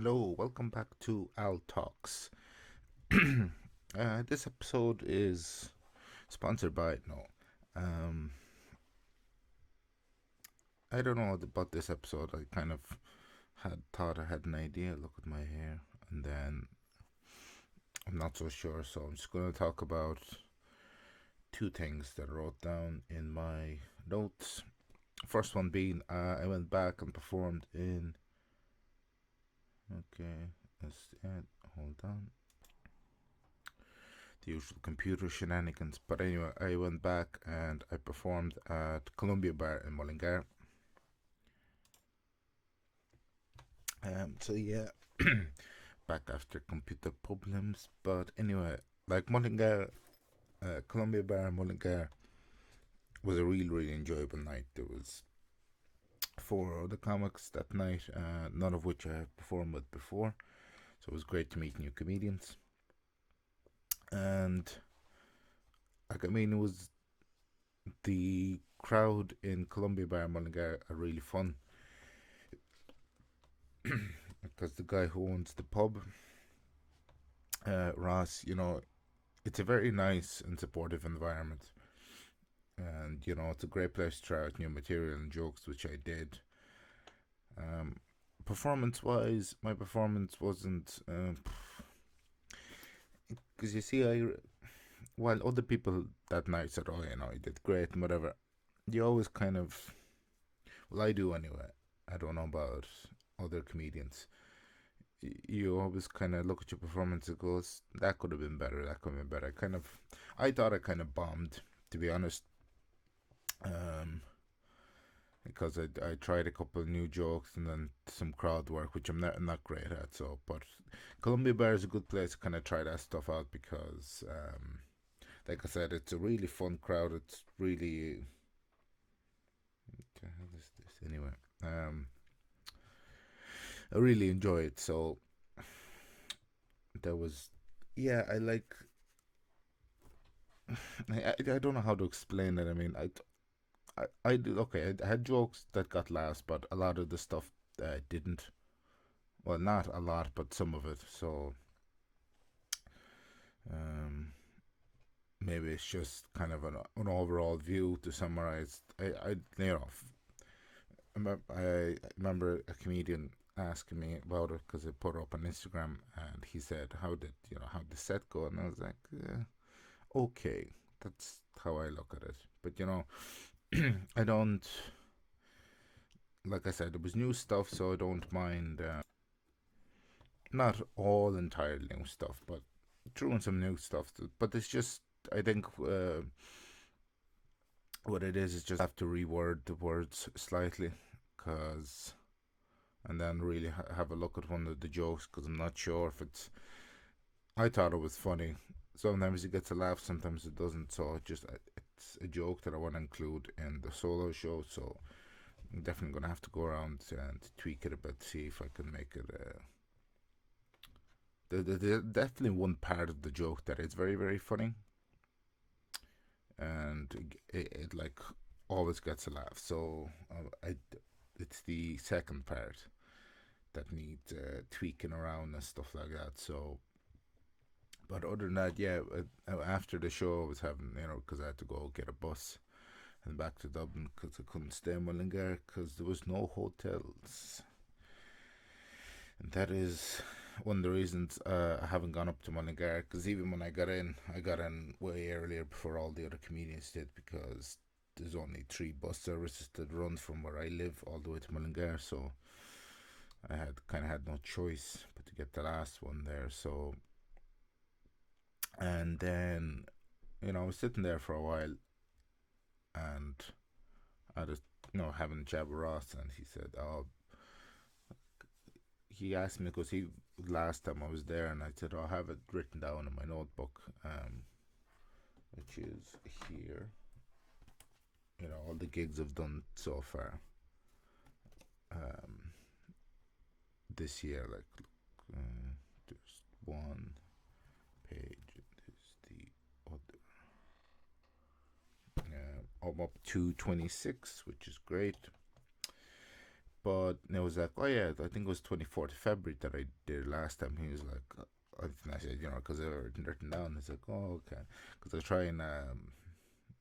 Hello, welcome back to Al Talks. This episode is sponsored by no. Um, I don't know about this episode. I kind of had thought I had an idea. Look at my hair, and then I'm not so sure. So I'm just going to talk about two things that I wrote down in my notes. First one being, I went back and performed in. Okay, let's hold on. The usual computer shenanigans. But anyway, I went back and I performed at Colombia Bar in Mullingar. So yeah, back after computer problems. But anyway, like Mullingar, Colombia Bar in Mullingar was a really enjoyable night. There was four other comics that night, none of which I have performed with before. So it was great to meet new comedians. And like I mean, it was the crowd in Columbia Bar in Mullingar are really fun because the guy who owns the pub, Ross, it's a very nice and supportive environment. And, it's a great place to try out new material and jokes, which I did. Um, Performance wise, my performance wasn't. Because you see, while other people that night said, oh, you did great and whatever, you always kind of. Well, I do anyway. I don't know about other comedians. You always kind of look at your performance and goes, that could have been better, that could have been better. I thought I kind of bombed, to be honest, um, because I tried a couple of new jokes and then some crowd work, which I'm not great at. So, but Columbia Bar is a good place to kind of try that stuff out because, like I said, it's a really fun crowd. It's really, okay, how is this anyway? I really enjoy it. So there was, yeah, I like I don't know how to explain it. I mean, I did okay. I had jokes that got laughs, but a lot of the stuff didn't. Well, not a lot, but some of it. So um, maybe it's just kind of an overall view to summarize. I remember a comedian asking me about it because I put it up on Instagram, and he said, how did the set go?" And I was like, okay, that's how I look at it. But I don't like I said, it was new stuff, so I don't mind. Not all entirely new stuff, but threw in some new stuff. But it's just, I think, what it is just have to reword the words slightly, cause, and then really have a look at one of the jokes, because I'm not sure if it's. I thought it was funny. Sometimes it gets a laugh, sometimes it doesn't. So it's a joke that I want to include in the solo show. So I'm definitely gonna have to go around and tweak it a bit, see if I can make it. There's definitely one part of the joke that is very funny, and it like always gets a laugh. So it's the second part that needs tweaking around and stuff like that. So, but other than that, yeah. After the show, I was having because I had to go get a bus and back to Dublin because I couldn't stay in Mullingar because there was no hotels. And that is one of the reasons I haven't gone up to Mullingar, because even when I got in way earlier before all the other comedians did, because there's only three bus services that run from where I live all the way to Mullingar, so I had no choice but to get the last one there. So, and then I was sitting there for a while, and I just having a chat with Ross, and he said, "Oh, he asked me because he last time I was there, and I said, I have it written down in my notebook, which is here. All the gigs I've done so far um, this year. Like, there's one page, and there's the other. I'm up to 26, which is great. But it was like, oh yeah, I think it was 24th of February that I did it last time. He was like, I said, because they were written down. He's like, oh okay, because I try and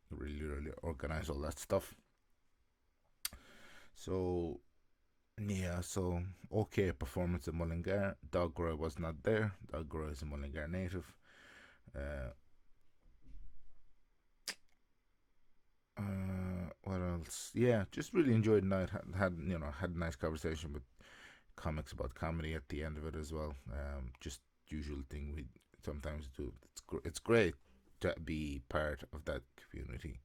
really organize all that stuff. So yeah, so okay performance in Mullingar. Dogra was not there. Dogra is a Mullingar native. Uh, what else? Yeah, just really enjoyed the night. Had a nice conversation with comics about comedy at the end of it as well. Just usual thing we sometimes do. It's great to be part of that community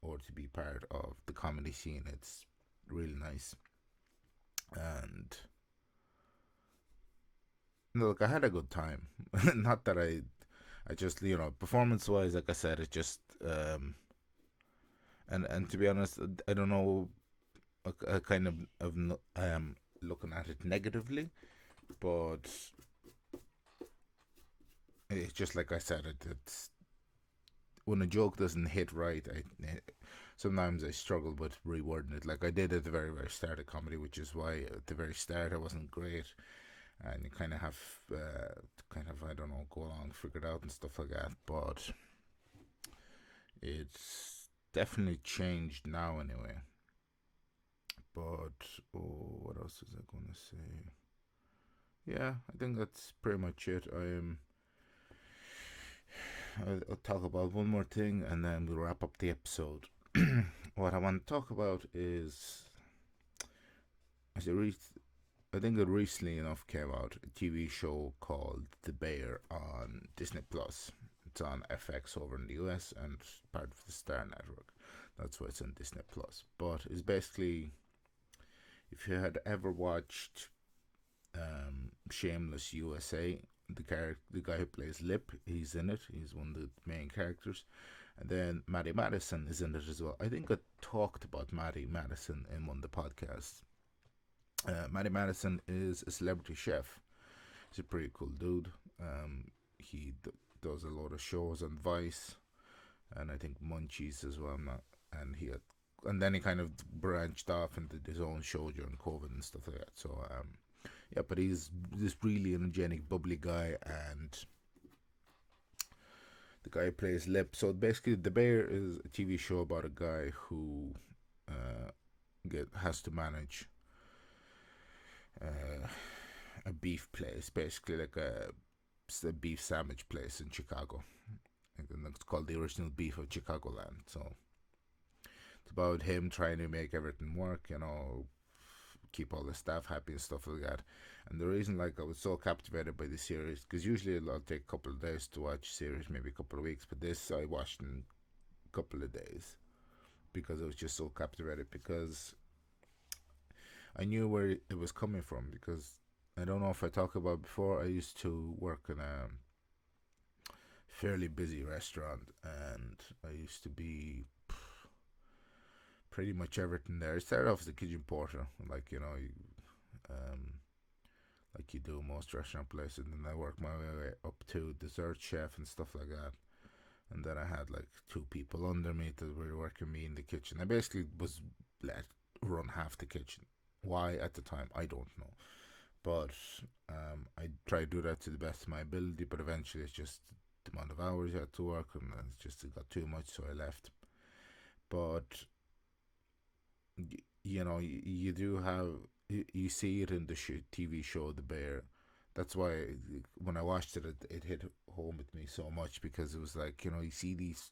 or to be part of the comedy scene. It's really nice. And look, I had a good time. Not that I just performance wise, like I said, it just and to be honest, I don't know. I kind of I am looking at it negatively, but it's just like I said. It's when a joke doesn't hit right. Sometimes I struggle with rewording it. Like I did at the very start of comedy, which is why at the very start I wasn't great, and you kind of have to kind of I don't know go along, figure it out and stuff like that. But it's definitely changed now anyway. But what else was I gonna say? Yeah, I think that's pretty much it. I'll talk about one more thing and then we'll wrap up the episode. What I want to talk about is as a I think it recently enough came out a TV show called The Bear on Disney Plus. It's on FX over in the US and part of the Star Network. That's why it's on Disney Plus. But it's basically if you had ever watched Shameless USA, the guy who plays Lip, he's in it. He's one of the main characters. And then Maddie Madison is in it as well. I think I talked about Maddie Madison in one of the podcasts. Maddie Madison is a celebrity chef. He's a pretty cool dude. He does a lot of shows on Vice, and I think Munchies as well. And then he kind of branched off and did his own show during COVID and stuff like that. So yeah, but he's this really energetic, bubbly guy, and the guy plays Lip. So basically, The Bear is a TV show about a guy who has to manage uh, a beef place, basically like a beef sandwich place in Chicago. And it's called the original beef of Chicagoland. So it's about him trying to make everything work, keep all the staff happy and stuff like that. And the reason, like, I was so captivated by the series, because usually I'll take a couple of days to watch series, maybe a couple of weeks, but this I watched in a couple of days because I was just so captivated because I knew where it was coming from. Because I don't know if I talked about before, I used to work in a fairly busy restaurant, and I used to be pretty much everything there. I started off as a kitchen porter, um, like you do most restaurant places, and then I worked my way up to dessert chef and stuff like that. And then I had like two people under me that were working me in the kitchen. I basically was let run half the kitchen. Why at the time, I don't know. But I tried to do that to the best of my ability, but eventually it's just the amount of hours you had to work, and it got too much, so I left. But you do have you see it in the TV show The Bear. That's why when I watched it hit home with me so much because it was like you see these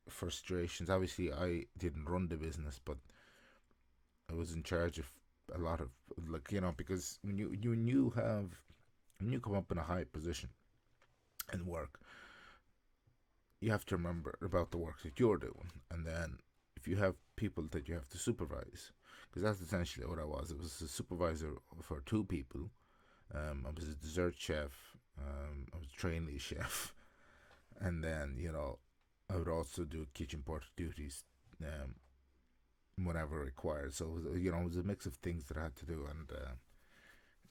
frustrations. Obviously, I didn't run the business, but I was in charge of a lot of because when you come up in a high position in work, you have to remember about the work that you're doing, and then if you have people that you have to supervise, because that's essentially what I was. It was a supervisor for two people. I was a dessert chef. I was a trainee chef, and then I would also do kitchen porter duties whenever required. So it was a mix of things that I had to do, and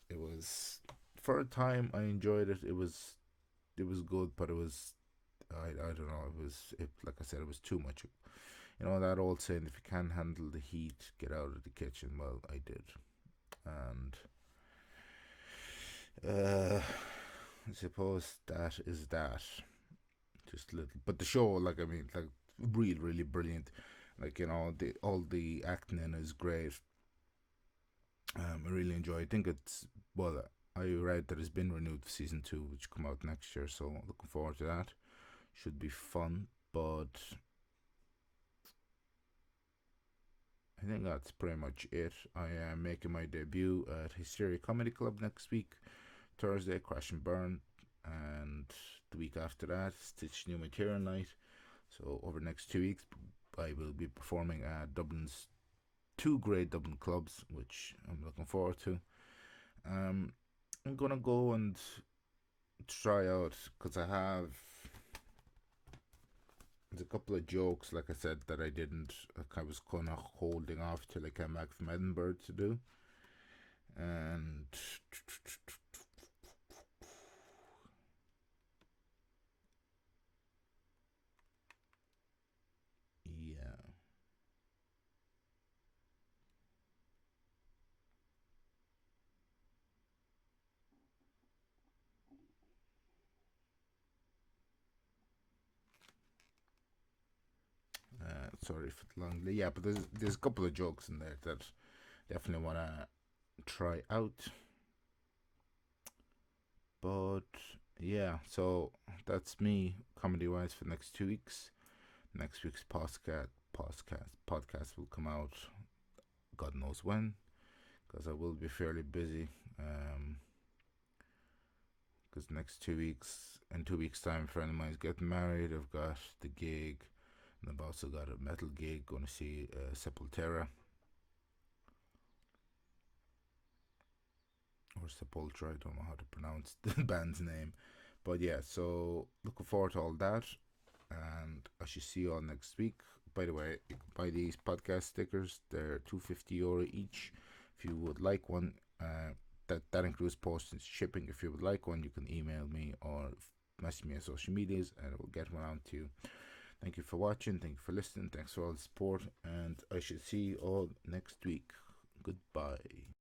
it was for a time I enjoyed it. It was good, but it was I don't know. Like I said, it was too much. You know that old saying, if you can't handle the heat, get out of the kitchen. Well, I did. And I suppose that is that. Just a little. But the show, like, I mean, like, really, really brilliant. Like, all the acting in is great. I really enjoy it. I think it's, well, I read that it's been renewed for season 2, which come out next year, so looking forward to that. Should be fun, but I think that's pretty much it. I am making my debut at Hysteria Comedy Club next week, Thursday, Crash and Burn, and the week after that, Stitch New Material Night. So over the next 2 weeks, I will be performing at Dublin's two great Dublin clubs, which I'm looking forward to. Um, I'm gonna go and try out because I have there's a couple of jokes, like I said, that I didn't. Like I was kind of holding off till I came back from Edinburgh to do, and yeah. Sorry for the long. Yeah, but there's a couple of jokes in there that definitely wanna try out. But yeah, so that's me comedy wise for the next 2 weeks. Next week's podcast will come out. God knows when, because I will be fairly busy. Because next 2 weeks, in 2 weeks' time, a friend of mine's getting married. I've got the gig, and I've also got a metal gig. Going to see Sepultura or Sepultura. I don't know how to pronounce the band's name, but yeah. So looking forward to all that, and I should see you all next week. By the way, you can buy these podcast stickers. They're €250 each. If you would like one, that includes postage shipping. If you would like one, you can email me or message me on social medias, and I will get one out to you. Thank you for watching. Thank you for listening. Thanks for all the support, and I should see you all next week. Goodbye.